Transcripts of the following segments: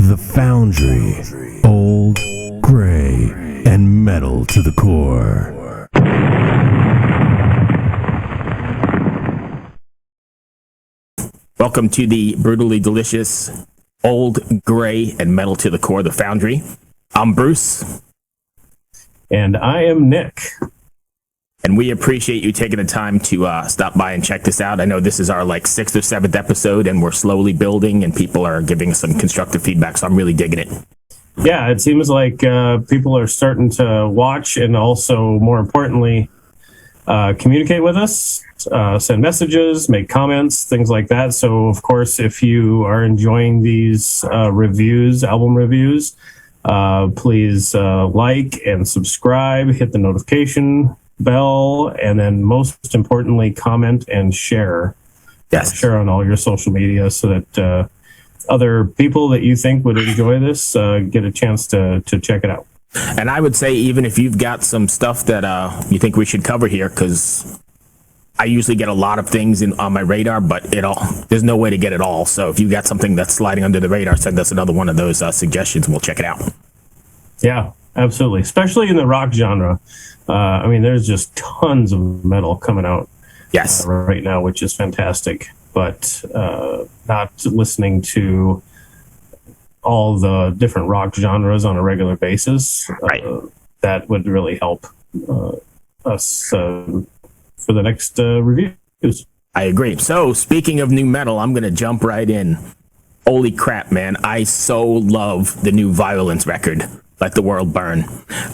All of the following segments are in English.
The Foundry, old, gray, and metal to the core. Welcome to the brutally delicious, old, gray, and metal to the core, The Foundry. I'm Bruce. And I am Nyk. And we appreciate you taking the time to stop by and check this out. I know this is our sixth or seventh episode, and we're slowly building, and people are giving us some constructive feedback, so I'm really digging it. Yeah, it seems like people are starting to watch and also, more importantly, communicate with us, send messages, make comments, things like that. So, of course, if you are enjoying these reviews, album reviews, please like and subscribe, hit the notification bell, and then most importantly, comment and share. Yes. Share on all your social media so that other people that you think would enjoy this get a chance to check it out. And I would say, even if you've got some stuff that you think we should cover here, because I usually get a lot of things on my radar, but there's no way to get it all. So if you got something that's sliding under the radar, send us another one of those suggestions and we'll check it out. Yeah, absolutely. Especially in the rock genre. I mean, there's just tons of metal coming out right now, which is fantastic. But not listening to all the different rock genres on a regular basis, that would really help us for the next reviews. I agree. So, speaking of new metal, I'm going to jump right in. Holy crap, man. I so love the new Vio-lence record, Let the World Burn.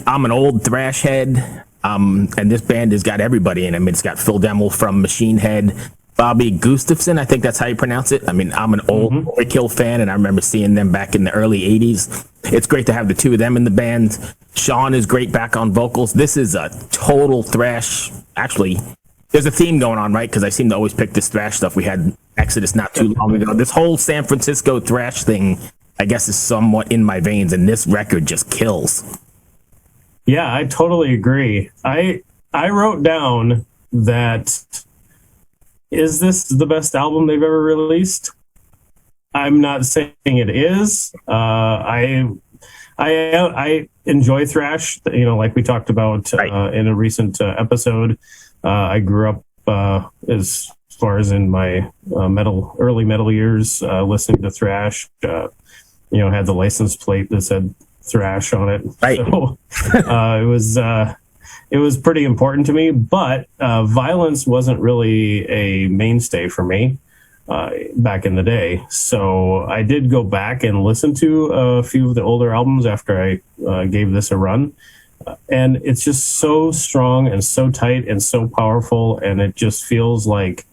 I'm an old thrash head, and this band has got everybody in it. I mean, it's got Phil Demmel from Machine Head, Bobby Gustafson, I think that's how you pronounce it. I mean, I'm an old Overkill fan, and I remember seeing them back in the early 80s. It's great to have the two of them in the band. Sean is great back on vocals. This is a total thrash. Actually, there's a theme going on, right? Because I seem to always pick this thrash stuff. We had Exodus not too long ago. This whole San Francisco thrash thing, I guess, is somewhat in my veins, and this record just kills. Yeah, I totally agree. I wrote down that, is this the best album they've ever released? I'm not saying it is. I enjoy thrash, like we talked about in a recent episode. I grew up as far as in my early metal years, listening to thrash. Had the license plate that said thrash on it. Right. So it was pretty important to me, but Vio-lence wasn't really a mainstay for me back in the day. So I did go back and listen to a few of the older albums after I gave this a run. And it's just so strong and so tight and so powerful. And it just feels like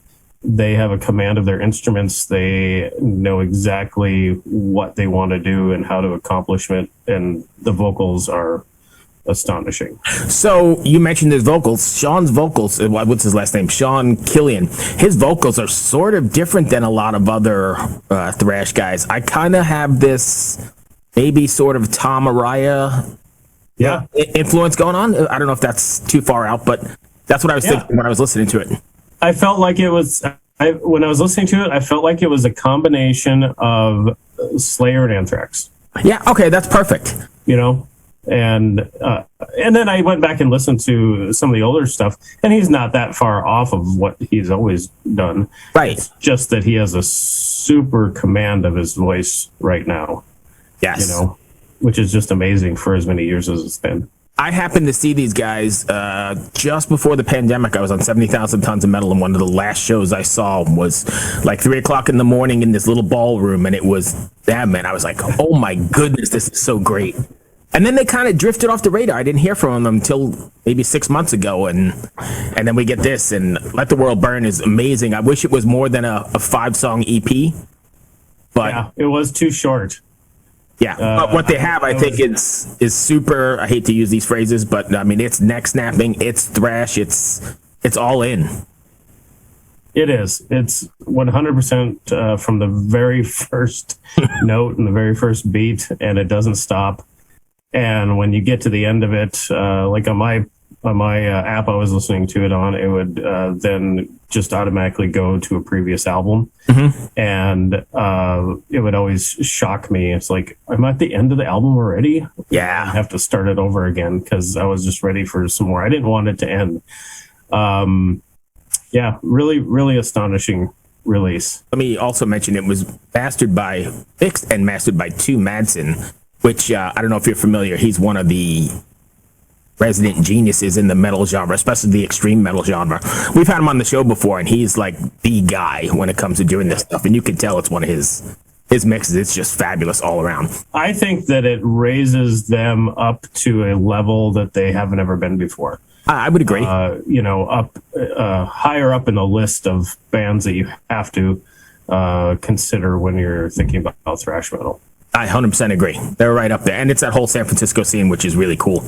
they have a command of their instruments. They know exactly what they want to do and how to accomplish it. And the vocals are astonishing. So you mentioned his vocals. Sean's vocals, what's his last name? Sean Killian. His vocals are sort of different than a lot of other thrash guys. I kind of have this maybe sort of Tom Araya influence going on. I don't know if that's too far out, but that's what I was thinking when I was listening to it. I felt like it was, when I was listening to it, I felt like it was a combination of Slayer and Anthrax. Yeah, okay, that's perfect. And then I went back and listened to some of the older stuff, and he's not that far off of what he's always done. Right. It's just that he has a super command of his voice right now. Yes. Which is just amazing for as many years as it's been. I happened to see these guys just before the pandemic. I was on 70,000 Tons of Metal, and one of the last shows I saw was 3 o'clock in the morning in this little ballroom, and it was that, man. I was like, oh my goodness, this is so great. And then they kind of drifted off the radar. I didn't hear from them until maybe 6 months ago, and then we get this, and Let the World Burn is amazing. I wish it was more than a 5-song EP, but yeah, it was too short. Yeah, but what they have, I think, is super. I hate to use these phrases, but I mean, it's neck snapping, it's thrash, it's all in. It is. It's 100% from the very first note and the very first beat, and it doesn't stop. And when you get to the end of it, like on my my app I was listening to it on, it would then just automatically go to a previous album. And it would always shock me. It's like, I'm at the end of the album already? Yeah. I have to start it over again because I was just ready for some more. I didn't want it to end. Yeah, really, really astonishing release. Let me also mention it was mixed and mastered by Tu Madsen, which I don't know if you're familiar. He's one of the resident geniuses in the metal genre, especially the extreme metal genre. We've had him on the show before, and he's like the guy when it comes to doing this stuff. And you can tell it's one of his mixes. It's just fabulous all around. I think that it raises them up to a level that they haven't ever been before. I would agree. Higher up in the list of bands that you have to consider when you're thinking about thrash metal. I 100% agree. They're right up there. And it's that whole San Francisco scene, which is really cool.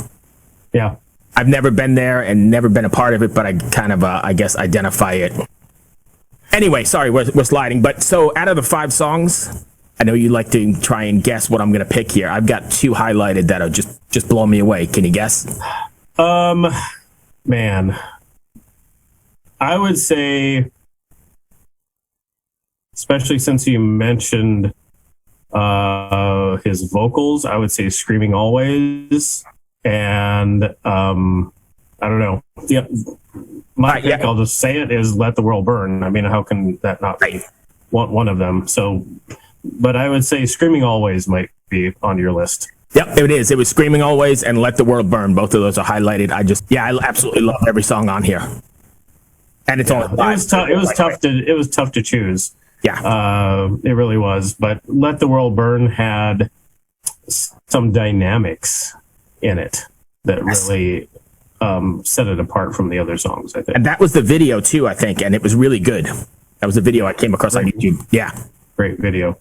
Yeah. I've never been there and never been a part of it, but I kind of, I guess, identify it. Anyway, sorry, we're sliding. But so out of the 5 songs, I know you like to try and guess what I'm going to pick here. I've got 2 highlighted that'll just blow me away. Can you guess? Man, I would say, especially since you mentioned his vocals, I would say Screaming Always. And I don't know. Yeah, my pick, I'll just say it, is Let the World Burn. I mean, how can that not be one of them? So, but I would say Screaming Always might be on your list. Yep, it is. It was Screaming Always and Let the World Burn. Both of those are highlighted. I absolutely love every song on here. And it's only 5. It was tough to choose. Yeah. It really was. But Let the World Burn had some dynamics in it that really set it apart from the other songs, I think. And that was the video too, I think, and it was really good. That was a video I came across on YouTube. Yeah. Great video.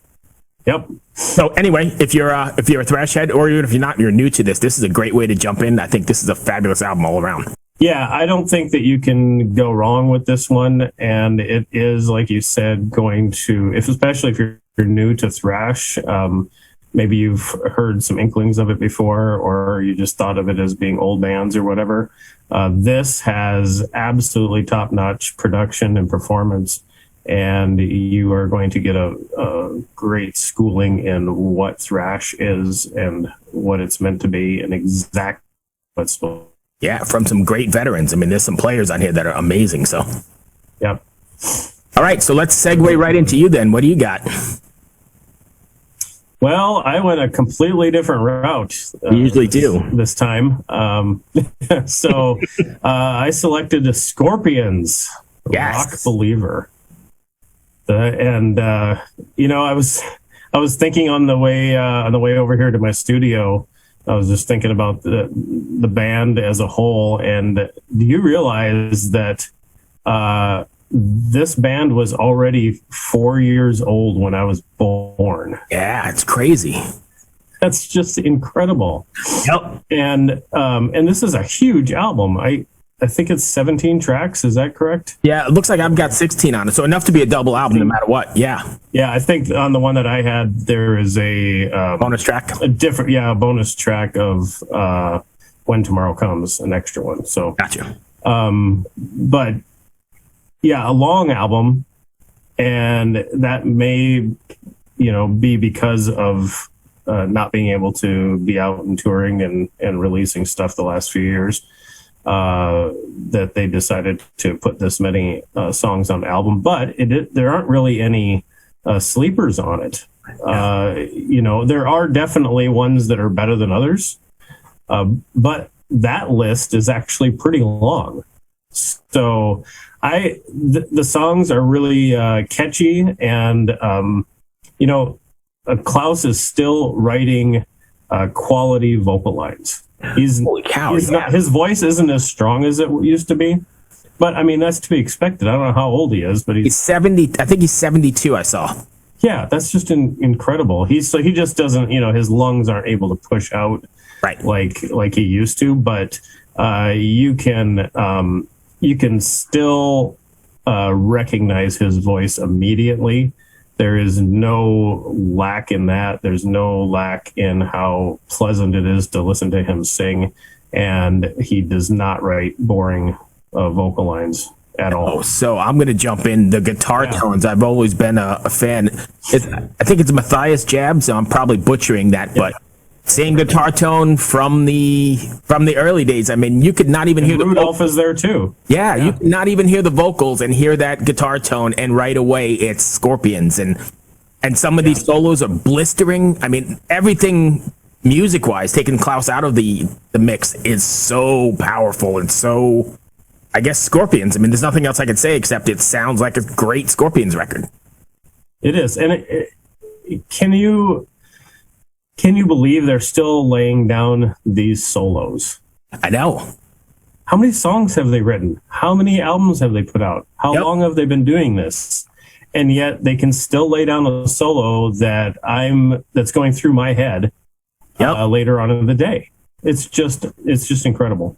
Yep. So anyway, if you're a thrash head, or even if you're not, you're new to this is a great way to jump in. I think this is a fabulous album all around. Yeah, I don't think that you can go wrong with this one. And it is, like you said, especially if you're new to thrash, maybe you've heard some inklings of it before, or you just thought of it as being old bands or whatever. This has absolutely top-notch production and performance, and you are going to get a great schooling in what thrash is and what it's meant to be and exactly what's supposed to be. Yeah, from some great veterans. I mean, there's some players on here that are amazing. So, yep. All right, so let's segue right into you then. What do you got? Well, I went a completely different route. You usually do. This time. So I selected the Scorpions, Yes. Rock Believer. I was thinking on the way over here to my studio, I was just thinking about the band as a whole. And do you realize that this band was already 4 years old when I was born? Yeah, it's crazy. That's just incredible. Yep. And this is a huge album. I think it's 17 tracks. Is that correct? Yeah, it looks like I've got 16 on it, so enough to be a double album no matter what. Yeah. Yeah, I think on the one that I had, there is a bonus track. A bonus track of When Tomorrow Comes, an extra one. So Gotcha. But yeah, a long album, and that may, be because of not being able to be out and touring and releasing stuff the last few years. That they decided to put this many songs on the album, but there aren't really any sleepers on it. There are definitely ones that are better than others, but that list is actually pretty long. So the songs are really catchy, and Klaus is still writing quality vocal lines. Holy cow! His voice isn't as strong as it used to be, but I mean that's to be expected. I don't know how old he is, but he's 70. I think he's 72. I saw. Yeah, that's just incredible. He just doesn't. His lungs aren't able to push out right like he used to, but you can still recognize his voice immediately. There is no lack in that. There's no lack in how pleasant it is to listen to him sing. and he does not write boring vocal lines at all. Oh, so I'm going to jump in. The guitar tones, I've always been a fan. I think it's Matthias Jab, so I'm probably butchering that, but same guitar tone from the early days. I mean, you could not even hear Rudolph is there too. Yeah, you could not even hear the vocals and hear that guitar tone, and right away it's Scorpions. And some of these solos are blistering. I mean, everything music-wise, taking Klaus out of the mix, is so powerful and so, I guess, Scorpions. I mean, there's nothing else I could say except it sounds like a great Scorpions record. It is. And can you believe they're still laying down these solos? I know. How many songs have they written? How many albums have they put out? How long have they been doing this? And yet they can still lay down a solo that's going through my head later on in the day. It's just incredible.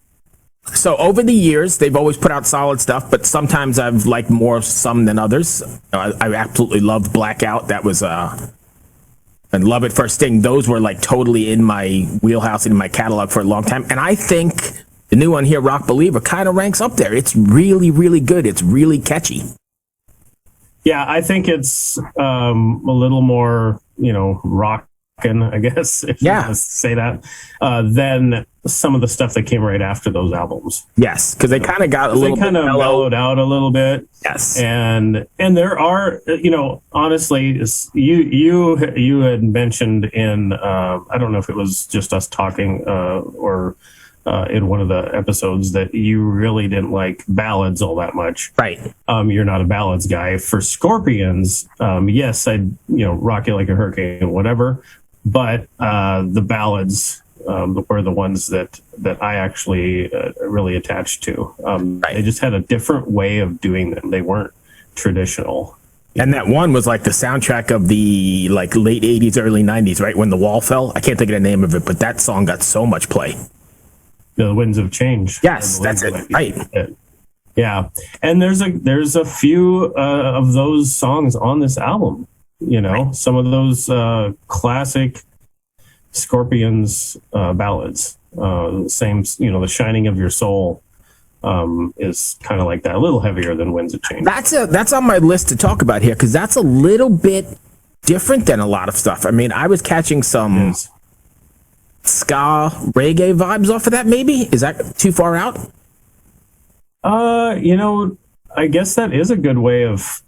So over the years, they've always put out solid stuff, but sometimes I've liked more some than others. I absolutely loved Blackout. That was and Love It First Sting. Those were like totally in my wheelhouse, in my catalog for a long time. And I think the new one here, Rock Believer, kind of ranks up there. It's really, really good. It's really catchy. Yeah, I think it's a little more, rockin', I guess, if you want to say that, than some of the stuff that came right after those albums. Yes, because they kind of got a little bit mellowed out a little bit. Yes, and there are, honestly, you had mentioned in I don't know if it was just us talking or in one of the episodes that you really didn't like ballads all that much. Right. You're not a ballads guy. For Scorpions, yes, I'd Rock You Like a Hurricane, whatever. But the ballads were the ones that I actually really attached to. They just had a different way of doing them. They weren't traditional. And that one was like the soundtrack of the late 80s, early 90s, right? When the wall fell. I can't think of the name of it, but that song got so much play. The Winds of Change. Yes, that's it. Right. Yeah, and there's a few of those songs on this album. Some of those classic Scorpions ballads. Same, The Shining of Your Soul is kind of like that, a little heavier than Winds of Change. That's on my list to talk about here because that's a little bit different than a lot of stuff. I mean, I was catching some ska reggae vibes off of that. Maybe is that too far out? I guess that is a good way of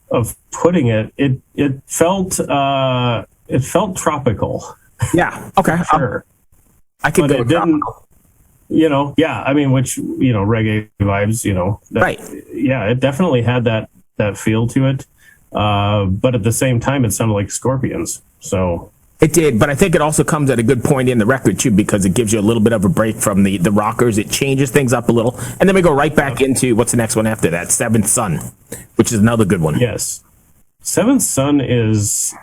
putting it. It felt tropical. Yeah. Okay. Sure. I could go. It didn't. Yeah. I mean, which reggae vibes. Right. Yeah, it definitely had that feel to it. But at the same time, it sounded like Scorpions. So. It did, but I think it also comes at a good point in the record, too, because it gives you a little bit of a break from the rockers. It changes things up a little. And then we go right back into what's the next one after that? Seventh Son, which is another good one. Yes. Seventh Son is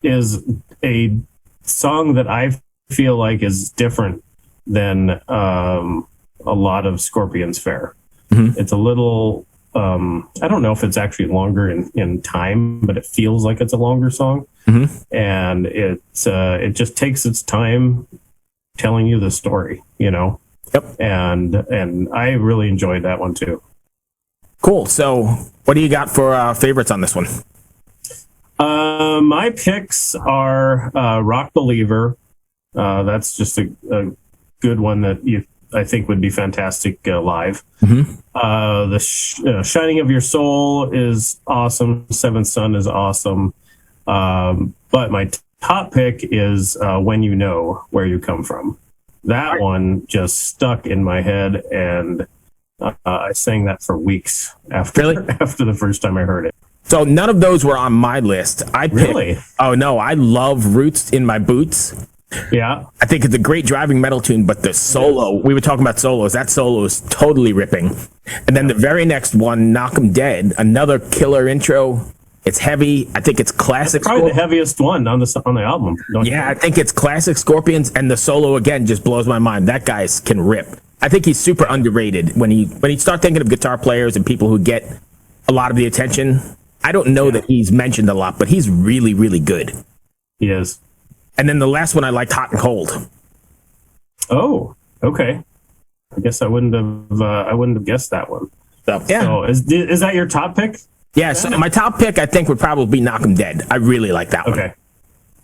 a song that I feel like is different than a lot of Scorpions fare. Mm-hmm. It's a little... I don't know if it's actually longer in time, but it feels like it's a longer song. Mm-hmm. And it just takes its time telling you the story, Yep. And I really enjoyed that one too. Cool. So what do you got for favorites on this one? My picks are Rock Believer. That's just a good one that I think would be fantastic live. Mm-hmm. The Shining of Your Soul is awesome. Seventh Son is awesome. But my top pick is When You Know Where You Come From. That one just stuck in my head, and I sang that for weeks after the first time I heard it. So none of those were on my list. Really? Oh, no. I love Roots in My Boots. Yeah. I think it's a great driving metal tune, but the solo, we were talking about solos, that solo is totally ripping. And then the very next one, Knock 'Em Dead, another killer intro. It's heavy. I think it's classic. It's probably the heaviest one on the album. I think it's classic Scorpions, and the solo again just blows my mind. That guy can rip. I think he's super underrated. When you start thinking of guitar players and people who get a lot of the attention, I don't know that he's mentioned a lot, but he's really, really good. He is. And then the last one I liked, Hot and Cold. Oh, okay. I guess I wouldn't have guessed that one. So, yeah. So is that your top pick? Yeah, so my top pick, I think, would probably be Knock 'em Dead. I really like that one. Okay.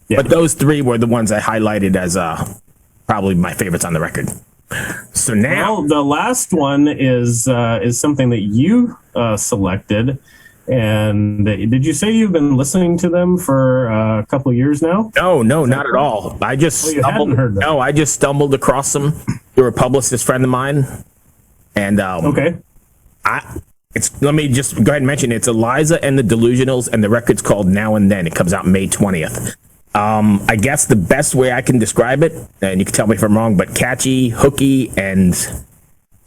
Yeah. But those three were the ones I highlighted as probably my favorites on the record. So now... Well, the last one is something that you selected. And did you say you've been listening to them for a couple of years now? No, not at all. I just hadn't heard them. No, I just stumbled across them through a publicist friend of mine. And okay. Let me just go ahead and mention it's Eliza and the Delusionals, and the record's called Now and Then. It comes out May 20th. I guess the best way I can describe it, and you can tell me if I'm wrong, but catchy, hooky, and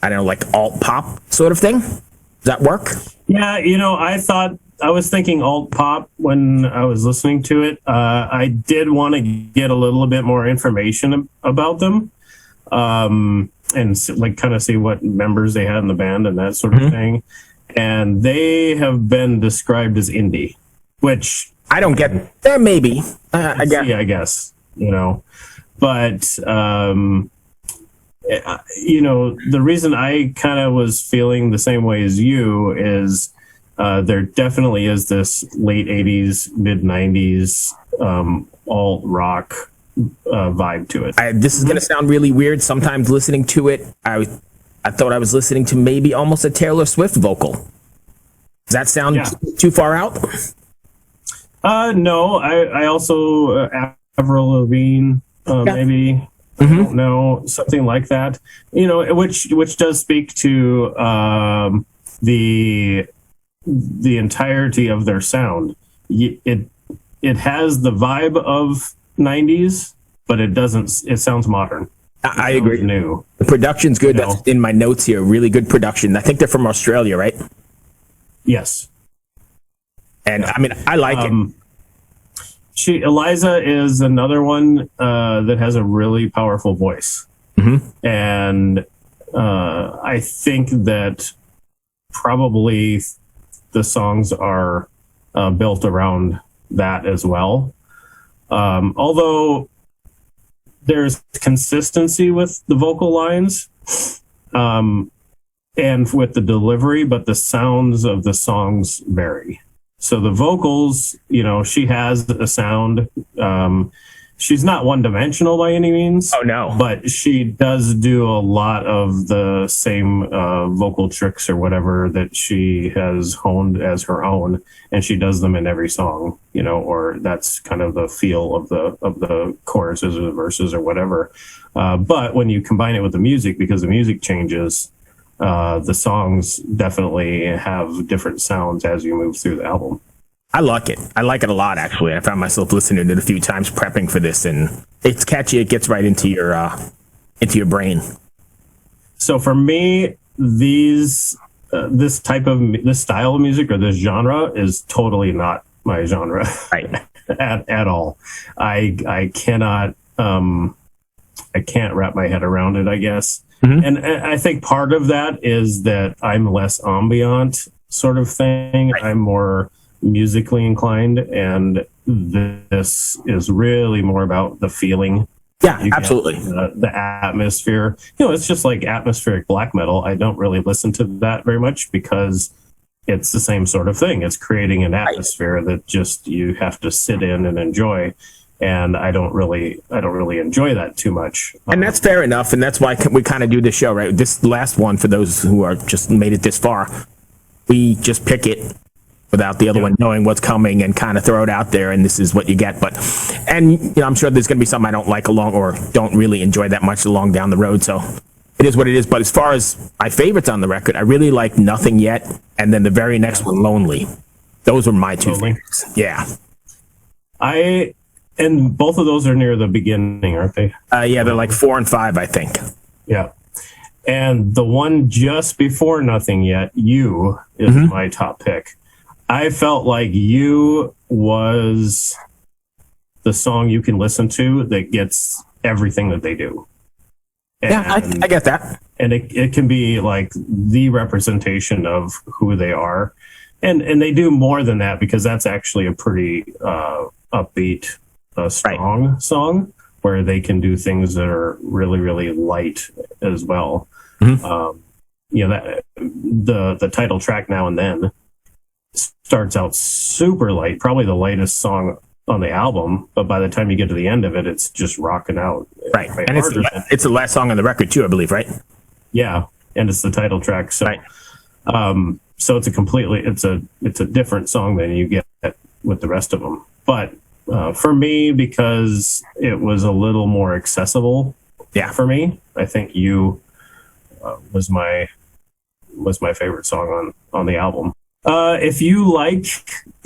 I don't know, like alt pop sort of thing. Does that work? Yeah, I was thinking alt pop when I was listening to it. I did want to get a little bit more information about them, and kind of see what members they had in the band and that sort of thing. And they have been described as indie, which I don't get. Maybe I guess. Yeah, I guess but the reason I kind of was feeling the same way as you is there definitely is this late 80s, mid 90s alt rock vibe to it. This is going to sound really weird. Sometimes listening to it, I thought I was listening to maybe almost a Taylor Swift vocal. Does that sound too far out? No, I also Avril Lavigne, maybe. I don't know, something like that. Which does speak to the entirety of their sound. It has the vibe of 90s, but it doesn't. It sounds modern. I agree. New. The production's good. That's in my notes here. Really good production. I think they're from Australia, right? Yes. And I mean, I like it. Eliza is another one that has a really powerful voice. And I think that probably the songs are built around that as well. Although there's consistency with the vocal lines and with the delivery, but the sounds of the songs vary. So the vocals, she has a sound. She's not one-dimensional by any means. Oh, no. But she does do a lot of the same vocal tricks or whatever that she has honed as her own, and she does them in every song, or that's kind of the feel of the choruses or the verses or whatever. But when you combine it with the music, because the music changes, the songs definitely have different sounds as you move through the album. I like it. I like it a lot, actually. I found myself listening to it a few times prepping for this, and it's catchy. It gets right into your brain. So for me, this style of music or this genre is totally not my genre, right? at all. I cannot. I can't wrap my head around it, I guess. And I think part of that is that I'm less ambient sort of thing. Right. I'm more musically inclined, and this is really more about the feeling. Yeah, absolutely. The atmosphere. It's just like atmospheric black metal. I don't really listen to that very much because it's the same sort of thing. It's creating an atmosphere that just you have to sit in and enjoy. And I don't really enjoy that too much. And that's fair enough. And that's why we kind of do this show, right? This last one, for those who are just made it this far, we just pick it without the other one knowing what's coming and kind of throw it out there. And this is what you get. And I'm sure there's going to be something I don't like along or don't really enjoy that much along down the road. So it is what it is. But as far as my favorites on the record, I really like Nothing Yet. And then the very next one, Lonely. Those were my two favorites. Yeah. And both of those are near the beginning, aren't they? Yeah, they're like 4 and 5, I think. Yeah. And the one just before Nothing Yet, You, is my top pick. I felt like You was the song you can listen to that gets everything that they do. And, yeah, I get that. And it can be like the representation of who they are. And they do more than that, because that's actually a pretty upbeat, strong song where they can do things that are really, really light as well. That the title track Now and Then starts out super light, probably the lightest song on the album, but by the time you get to the end of it, it's just rocking out. Right. And it's the last song on the record too, I believe, right? Yeah. And it's the title track. So, right. So it's a different song than you get with the rest of them. But for me, because it was a little more accessible, for me, I think You was my favorite song on the album. If you like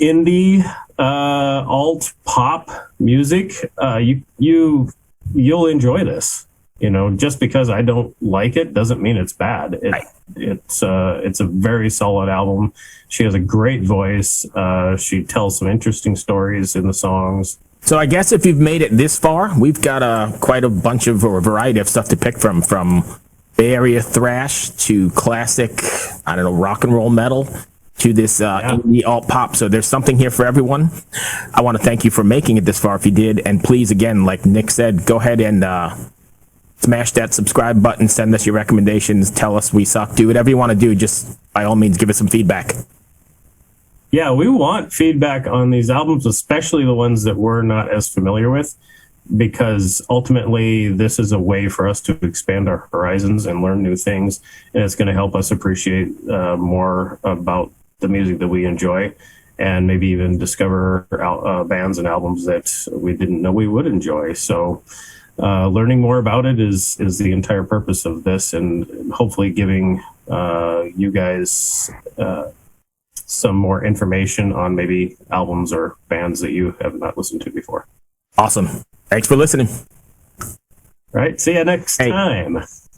indie alt pop music, you'll enjoy this. Just because I don't like it doesn't mean it's bad. It's a very solid album. She has a great voice. She tells some interesting stories in the songs. So I guess if you've made it this far, we've got quite a bunch of or a variety of stuff to pick from Bay Area thrash to classic, rock and roll metal to this indie alt pop. So there's something here for everyone. I want to thank you for making it this far if you did. And please, again, like Nyk said, go ahead and smash that subscribe button, send us your recommendations, tell us we suck, do whatever you want to do. Just by all means, give us some feedback. Yeah, we want feedback on these albums, especially the ones that we're not as familiar with, because ultimately this is a way for us to expand our horizons and learn new things. And it's going to help us appreciate more about the music that we enjoy, and maybe even discover bands and albums that we didn't know we would enjoy. So learning more about it is the entire purpose of this, and hopefully giving you guys some more information on maybe albums or bands that you have not listened to before. Awesome. Thanks for listening. Right. See you next time.